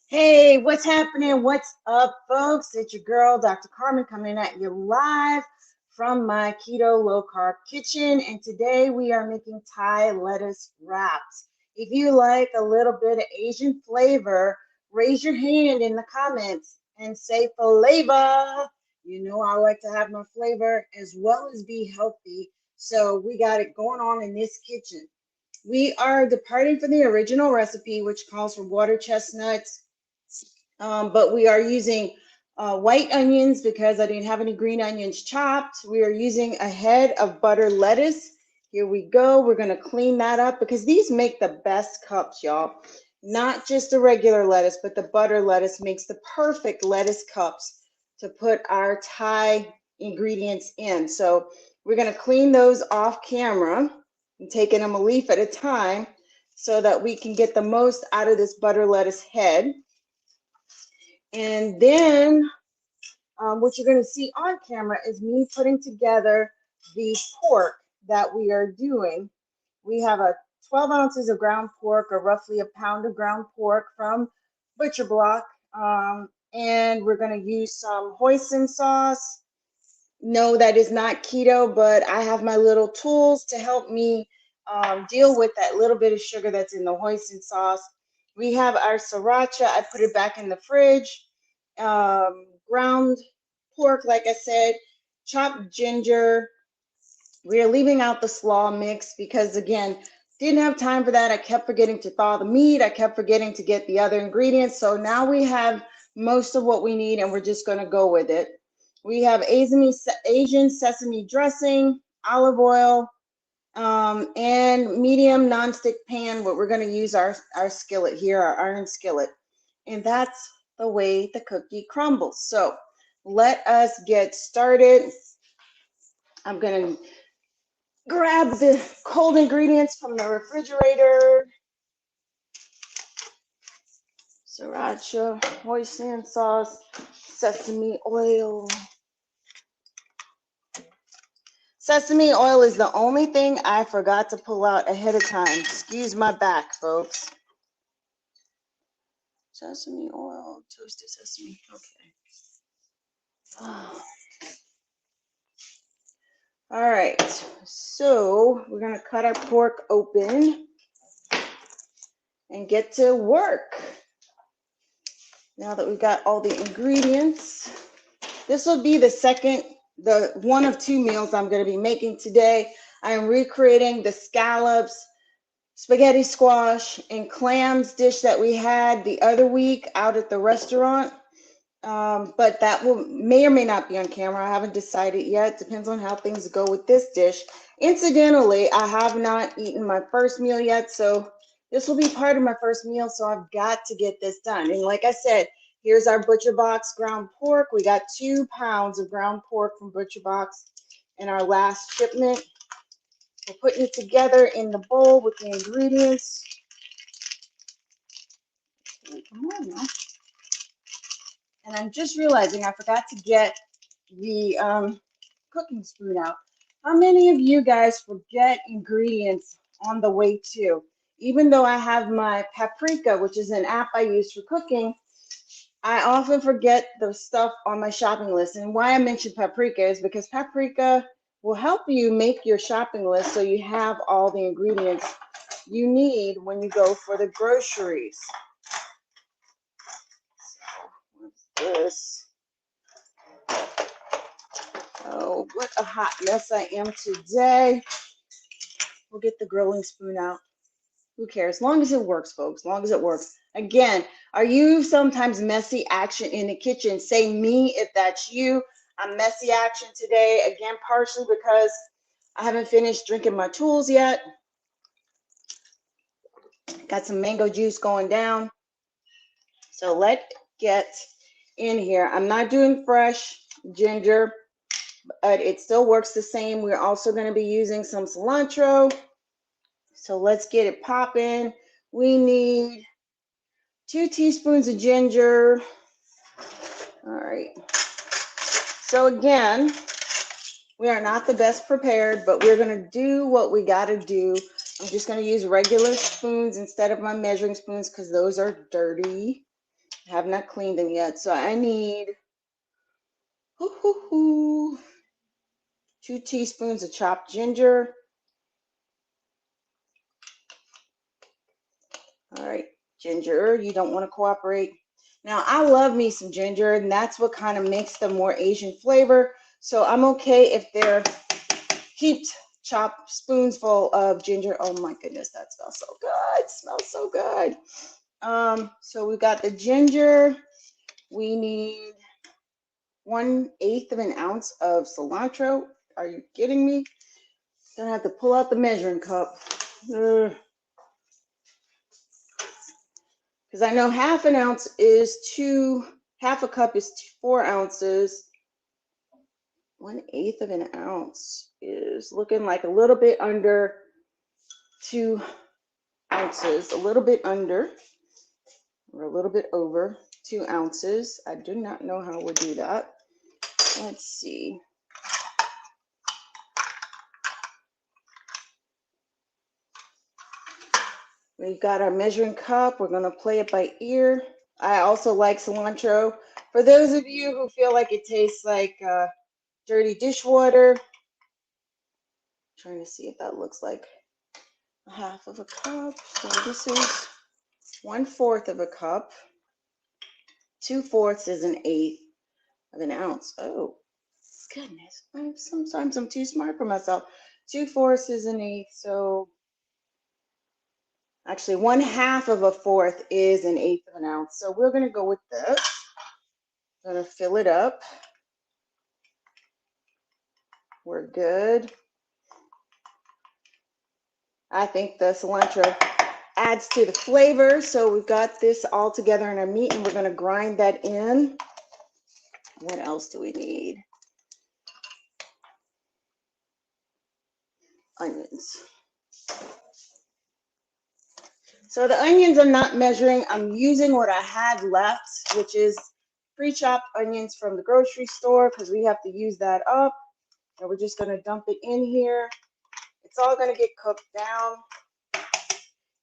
Hey, what's happening? What's up, folks? It's your girl, Dr. Carmen, coming at you live from my keto low carb kitchen. And today we are making Thai lettuce wraps. If you like a little bit of Asian flavor, raise your hand in the comments and say flavor. You know, I like to have my flavor as well as be healthy. So we got it going on in this kitchen. We are departing from the original recipe, which calls for water chestnuts, but we are using white onions because I didn't have any green onions chopped. We are using a head of butter lettuce. Here we go. We're going to clean that up because these make the best cups, y'all. Not just the regular lettuce, but the butter lettuce makes the perfect lettuce cups to put our Thai ingredients in. So we're going to clean those off camera and taking them a leaf at a time so that we can get the most out of this butter lettuce head. And then what you're going to see on camera is me putting together the pork that we are doing. We have 12 ounces of ground pork, or roughly a pound of ground pork from Butcher Block. And we're going to use some hoisin sauce. No, that is not keto, but I have my little tools to help me deal with that little bit of sugar that's in the hoisin sauce. We have our sriracha. I put it back in the fridge. Ground pork, like I said, chopped ginger. We are leaving out the slaw mix because, again, didn't have time for that. I kept forgetting to thaw the meat. I kept forgetting to get the other ingredients. So now we have most of what we need, and we're just going to go with it. We have Asian sesame dressing, olive oil, and medium nonstick pan. What we're going to use our skillet here, our iron skillet. And that's the way the cookie crumbles. So let us get started. I'm going to grab the cold ingredients from the refrigerator. Sriracha, hoisin sauce, sesame oil. Sesame oil is the only thing I forgot to pull out ahead of time. Excuse my back, folks. Sesame oil, toasted sesame. Okay. Oh. All right, so we're gonna cut our pork open and get to work. Now that we've got all the ingredients, this will be the one of two meals I'm gonna be making today. I am recreating the scallops, spaghetti squash, and clams dish that we had the other week out at the restaurant. But that may or may not be on camera. I haven't decided yet. Depends on how things go with this dish. Incidentally, I have not eaten my first meal yet, so this will be part of my first meal, so I've got to get this done. And like I said, here's our Butcher Box ground pork. We got 2 pounds of ground pork from Butcher Box in our last shipment. We're putting it together in the bowl with the ingredients. Okay, come on now. And I'm just realizing I forgot to get the cooking spoon out. How many of you guys forget ingredients on the way too? Even though I have my paprika, which is an app I use for cooking, I often forget the stuff on my shopping list. And why I mention paprika is because paprika will help you make your shopping list so you have all the ingredients you need when you go for the groceries. This. Oh, what a hot mess I am today. We'll get the grilling spoon out. Who cares? As long as it works, folks. As long as it works. Again, are you sometimes messy action in the kitchen? Say me if that's you. I'm messy action today. Again, partially because I haven't finished drinking my tools yet. Got some mango juice going down. So let's get in here. I'm not doing fresh ginger, but it still works the same. We're also going to be using some cilantro. So let's get it popping. We need 2 teaspoons of ginger. All right. So again, we are not the best prepared, but we're going to do what we got to do. I'm just going to use regular spoons instead of my measuring spoons because those are dirty. I have not cleaned them yet. So I need 2 teaspoons of chopped ginger. All right, ginger, you don't want to cooperate. Now, I love me some ginger, and that's what kind of makes the more Asian flavor. So I'm okay if they're heaped chopped spoonsful of ginger. Oh my goodness, that smells so good. It smells so good. So we got the ginger. We need 1/8 of an ounce of cilantro. Are you kidding me? Gonna have to pull out the measuring cup. Because I know half a cup is 4 ounces. 1/8 of an ounce is looking like a little bit under 2 ounces, a little bit under or a little bit over 2 ounces. I do not know how we'll do that. Let's see. We've got our measuring cup. We're going to play it by ear. I also like cilantro. For those of you who feel like it tastes like dirty dishwater, trying to see if that looks like a half of a cup. So this is 1/4 of a cup. 2/4 is 1/8 of an ounce. Oh, goodness. Sometimes I'm too smart for myself. 2/4 is 1/8. So actually 1/2 of a 4th is 1/8 of an ounce. So we're going to go with this. I'm going to fill it up. We're good. I think the cilantro adds to the flavor. So we've got this all together in our meat, and we're going to grind that in. What else do we need? Onions. So the onions I'm not measuring. I'm using what I had left, which is pre-chopped onions from the grocery store, because we have to use that up. And we're just going to dump it in here. It's all going to get cooked down.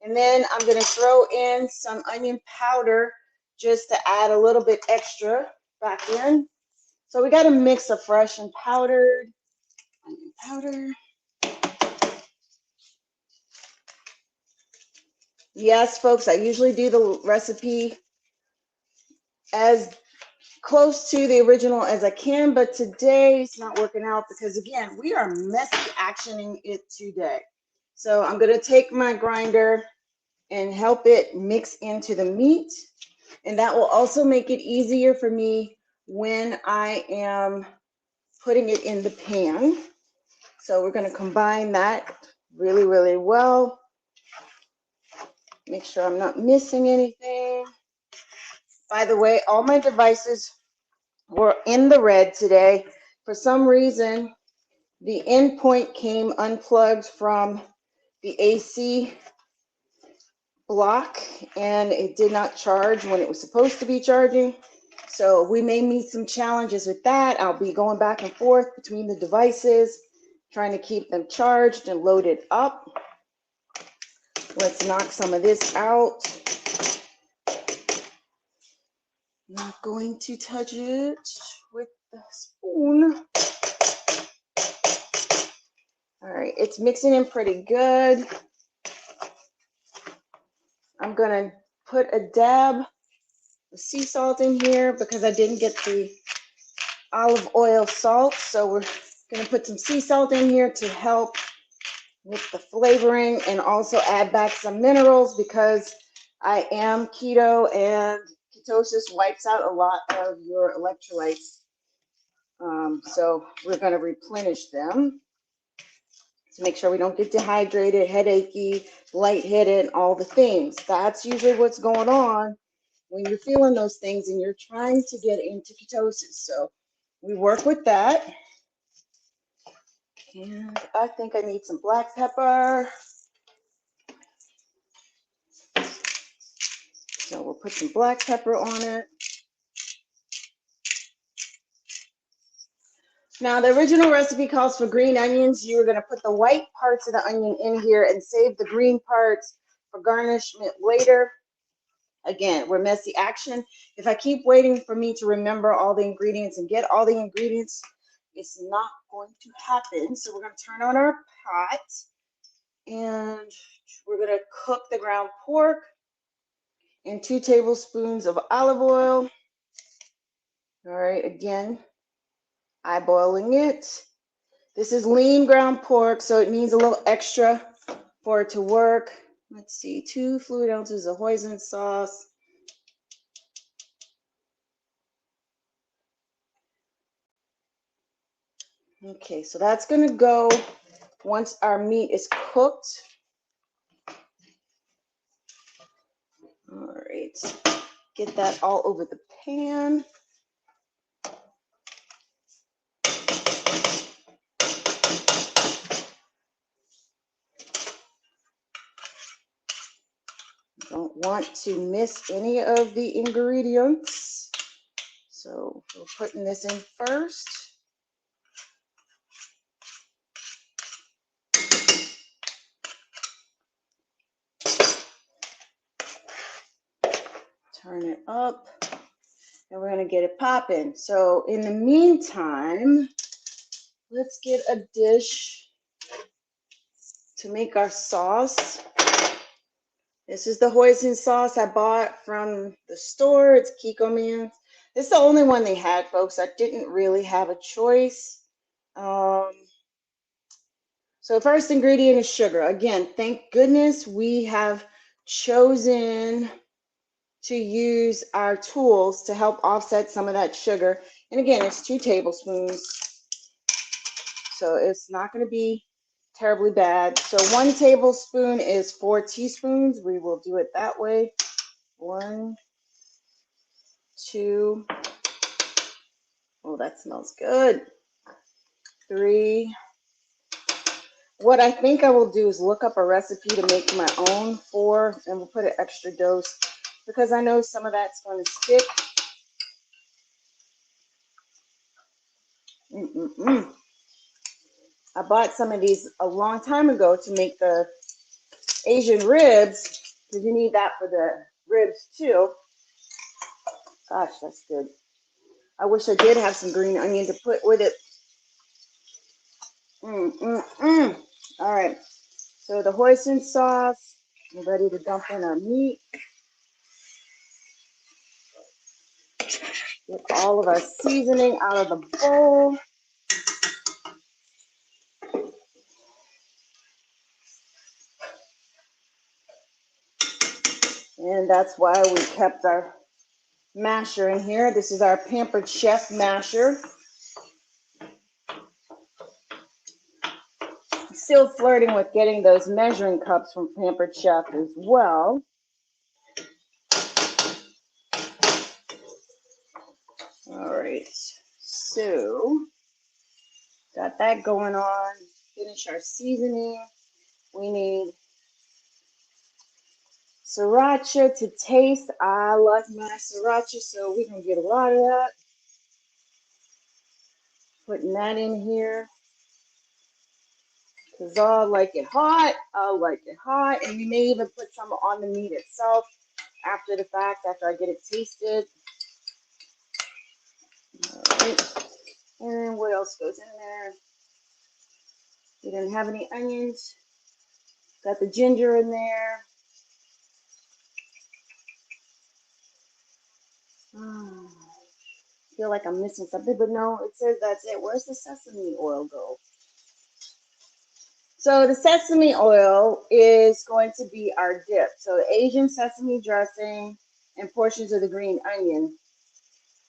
And then I'm going to throw in some onion powder just to add a little bit extra back in. So we got a mix of fresh and powdered onion powder. Yes, folks, I usually do the recipe as close to the original as I can, but today it's not working out because, again, we are messy actioning it today. So I'm going to take my grinder and help it mix into the meat, and that will also make it easier for me when I am putting it in the pan. So we're going to combine that really, really well. Make sure I'm not missing anything. By the way, all my devices were in the red today. For some reason, the endpoint came unplugged from the AC block, and it did not charge when it was supposed to be charging. So we may meet some challenges with that. I'll be going back and forth between the devices, trying to keep them charged and loaded up. Let's knock some of this out. Not going to touch it with the spoon. All right, it's mixing in pretty good. I'm gonna put a dab of sea salt in here because I didn't get the olive oil salt. So we're gonna put some sea salt in here to help with the flavoring, and also add back some minerals because I am keto and ketosis wipes out a lot of your electrolytes. So we're going to replenish them to make sure we don't get dehydrated, headachy, lightheaded, all the things. That's usually what's going on when you're feeling those things and you're trying to get into ketosis. So we work with that. And I think I need some black pepper. So we'll put some black pepper on it. Now, the original recipe calls for green onions. You are going to put the white parts of the onion in here and save the green parts for garnishment later. Again, we're messy action. If I keep waiting for me to remember all the ingredients and get all the ingredients, it's not going to happen. So we're going to turn on our pot and we're going to cook the ground pork in 2 tablespoons of olive oil. All right, again, eyeballing it. This is lean ground pork, so it needs a little extra for it to work. Let's see, 2 fluid ounces of hoisin sauce. Okay, so that's going to go once our meat is cooked. All right, get that all over the pan. Don't want to miss any of the ingredients. So we're putting this in first. Turn it up. And we're going to get it popping. So in the meantime, let's get a dish to make our sauce. This is the hoisin sauce I bought from the store. It's Kikkoman's. This is the only one they had, folks. I didn't really have a choice. So first ingredient is sugar. Again, thank goodness we have chosen to use our tools to help offset some of that sugar. And again, it's 2 tablespoons. So it's not going to be terribly bad. So 1 tablespoon is 4 teaspoons. We will do it that way. 1, 2. Oh, that smells good. 3. What I think I will do is look up a recipe to make my own 4, and we'll put an extra dose because I know some of that's going to stick. I bought some of these a long time ago to make the Asian ribs, because you need that for the ribs too. Gosh, that's good. I wish I did have some green onion to put with it. All right, so the hoisin sauce, we're ready to dump in our meat. Get all of our seasoning out of the bowl. And that's why we kept our masher in here. This is our Pampered Chef masher. Still flirting with getting those measuring cups from Pampered Chef as well. All right, so got that going on. Finish our seasoning. We need sriracha to taste. I like my sriracha, so we can get a lot of that. Putting that in here. Because I like it hot. I like it hot. And we may even put some on the meat itself after the fact, after I get it tasted. All right. And what else goes in there? We didn't have any onions. Got the ginger in there. Feel like I'm missing something, but no, it says that's it. Where's the sesame oil go? So the sesame oil is going to be our dip. So the Asian sesame dressing and portions of the green onion.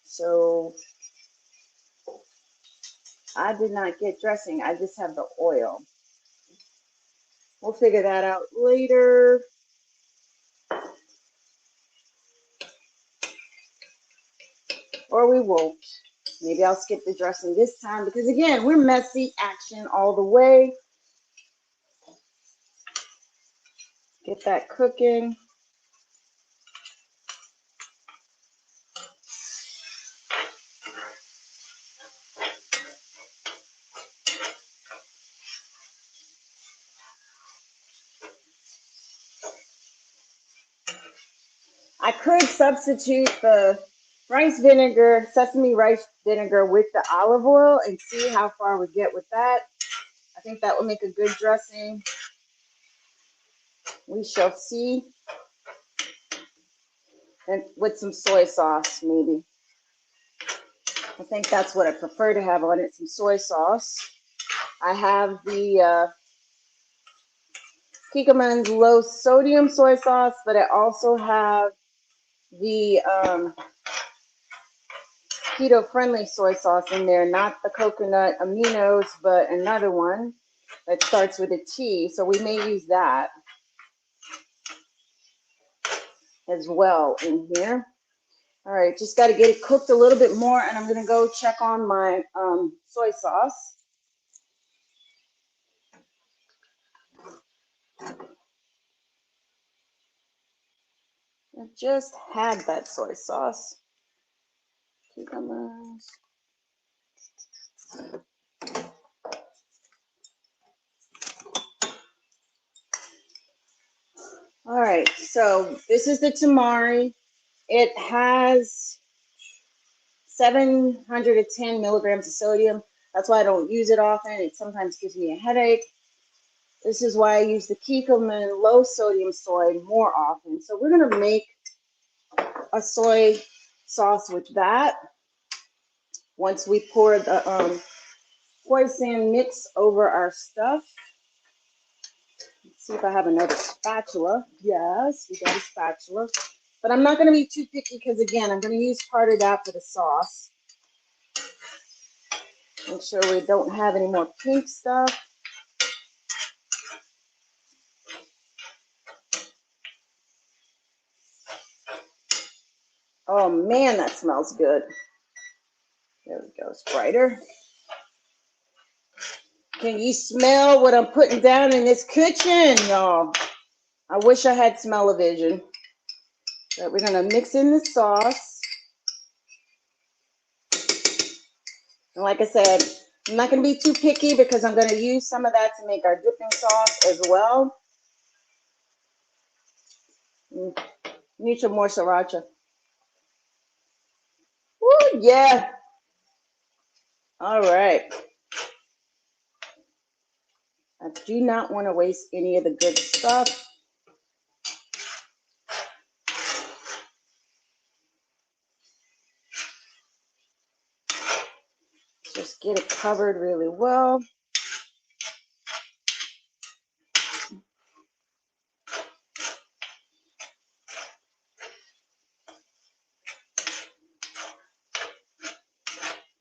So I did not get dressing. I just have the oil. We'll figure that out later. Or we won't. Maybe I'll skip the dressing this time because, again, we're messy action all the way. Get that cooking. I could substitute the rice vinegar, sesame rice vinegar with the olive oil and see how far we get with that. I think that would make a good dressing. We shall see. And with some soy sauce, maybe. I think that's what I prefer to have on it, some soy sauce. I have the Kikkoman's low sodium soy sauce, but I also have the keto-friendly soy sauce in there, not the coconut aminos, but another one that starts with a T. So we may use that as well in here. All right, just got to get it cooked a little bit more, and I'm going to go check on my soy sauce. I just had that soy sauce. Cucumbers. All right, so this is the tamari. It has 710 milligrams of sodium. That's why I don't use it often. It sometimes gives me a headache. This is why I use the Kikkoman low sodium soy more often. So we're going to make a soy sauce with that. Once we pour the hoisin mix over our stuff. Let's see if I have another spatula. Yes, we got a spatula. But I'm not going to be too picky because, again, I'm going to use part of that for the sauce. Make sure we don't have any more pink stuff. Oh, man, that smells good. There we go. It's brighter. Can you smell what I'm putting down in this kitchen, y'all? I wish I had smell-o-vision. But we're going to mix in the sauce. And like I said, I'm not going to be too picky because I'm going to use some of that to make our dipping sauce as well. Mucho more sriracha. Woo, yeah. All right. I do not want to waste any of the good stuff. Just get it covered really well.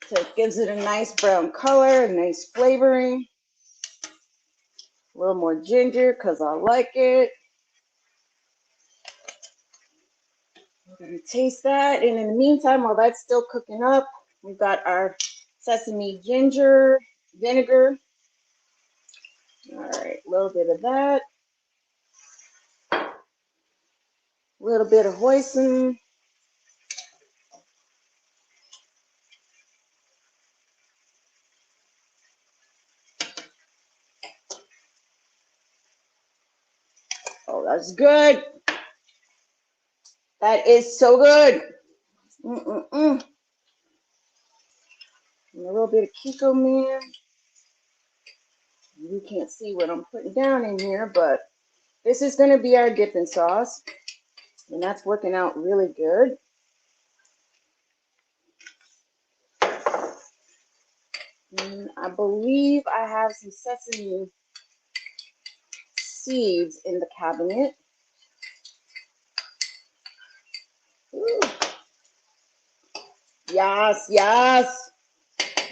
So it gives it a nice brown color, a nice flavoring. A little more ginger because I like it. We're going to taste that. And in the meantime, while that's still cooking up, we've got our sesame ginger vinegar. All right, a little bit of that. A little bit of hoisin. Oh, that's good. That is so good. And a little bit of Kikkoman. You can't see what I'm putting down in here, but this is going to be our dipping sauce. And that's working out really good. And I believe I have some sesame seeds in the cabinet. Ooh. Yes, yes.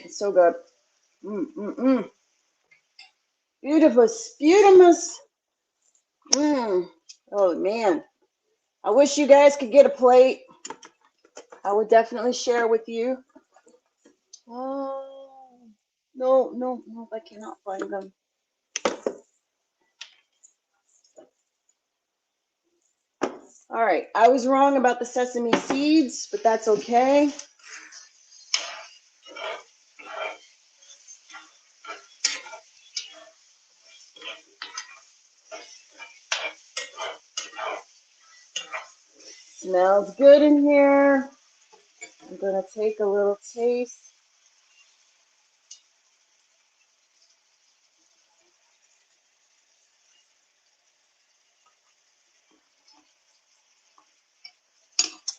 It's so good. Beautiful, sputumus. Oh, man. I wish you guys could get a plate. I would definitely share with you. Oh, no, I cannot find them. All right, I was wrong about the sesame seeds, but that's okay. Smells good in here. I'm gonna take a little taste.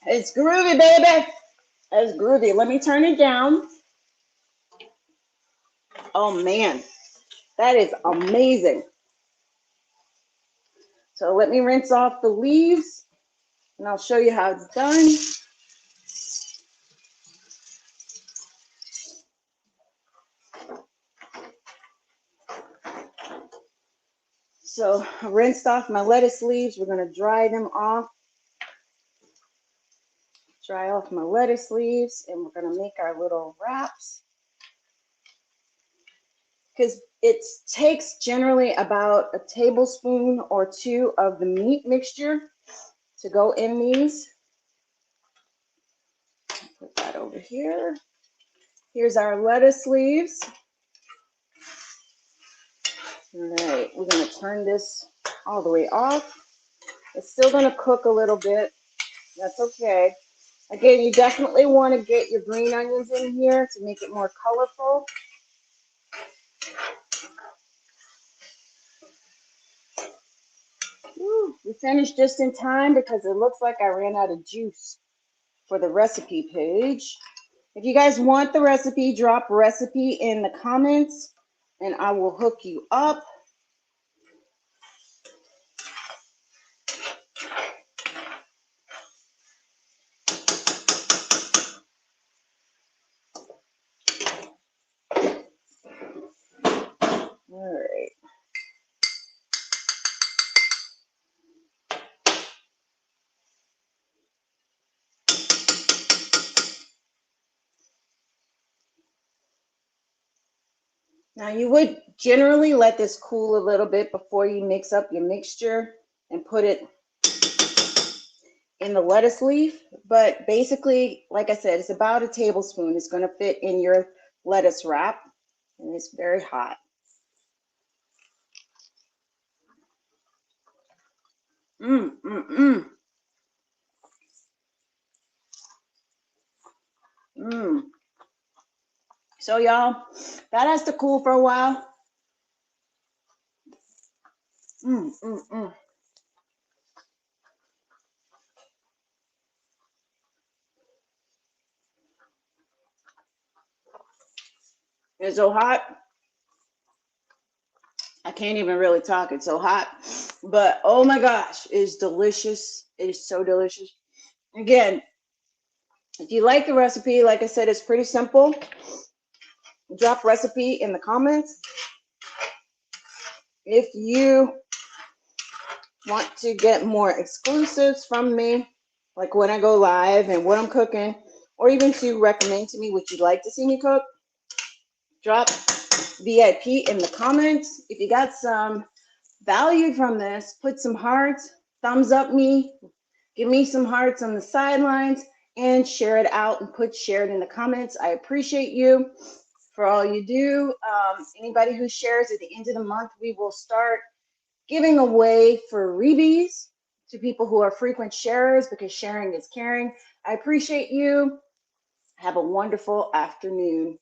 It's groovy, baby. It's groovy. Let me turn it down. Oh man, that is amazing. So let me rinse off the leaves and I'll show you how it's done. So I rinsed off my lettuce leaves. We're going to dry them off. Dry off my lettuce leaves, and we're going to make our little wraps. Because it takes generally about a tablespoon or two of the meat mixture to go in these. Put that over here. Here's our lettuce leaves. All right, we're going to turn this all the way off. It's still going to cook a little bit. That's okay. Again, you definitely want to get your green onions in here to make it more colorful. Woo, we finished just in time because it looks like I ran out of juice for the recipe page. If you guys want the recipe, drop recipe in the comments and I will hook you up. All right. Now you would generally let this cool a little bit before you mix up your mixture and put it in the lettuce leaf, but basically, like I said, it's about a tablespoon. It's going to fit in your lettuce wrap, and it's very hot. Mmm. So y'all, that has to cool for a while. It's so hot. I can't even really talk. It's so hot. But oh my gosh, it's delicious. It is so delicious. Again, if you like the recipe, like I said, it's pretty simple. Drop recipe in the comments. If you want to get more exclusives from me, like when I go live and what I'm cooking, or even to recommend to me what you'd like to see me cook, drop VIP in the comments. If you got some value from this, put some hearts, thumbs up me, give me some hearts on the sidelines, and share it out and share it in the comments. I appreciate you for all you do. Anybody who shares at the end of the month, we will start giving away freebies to people who are frequent sharers because sharing is caring. I appreciate you. Have a wonderful afternoon.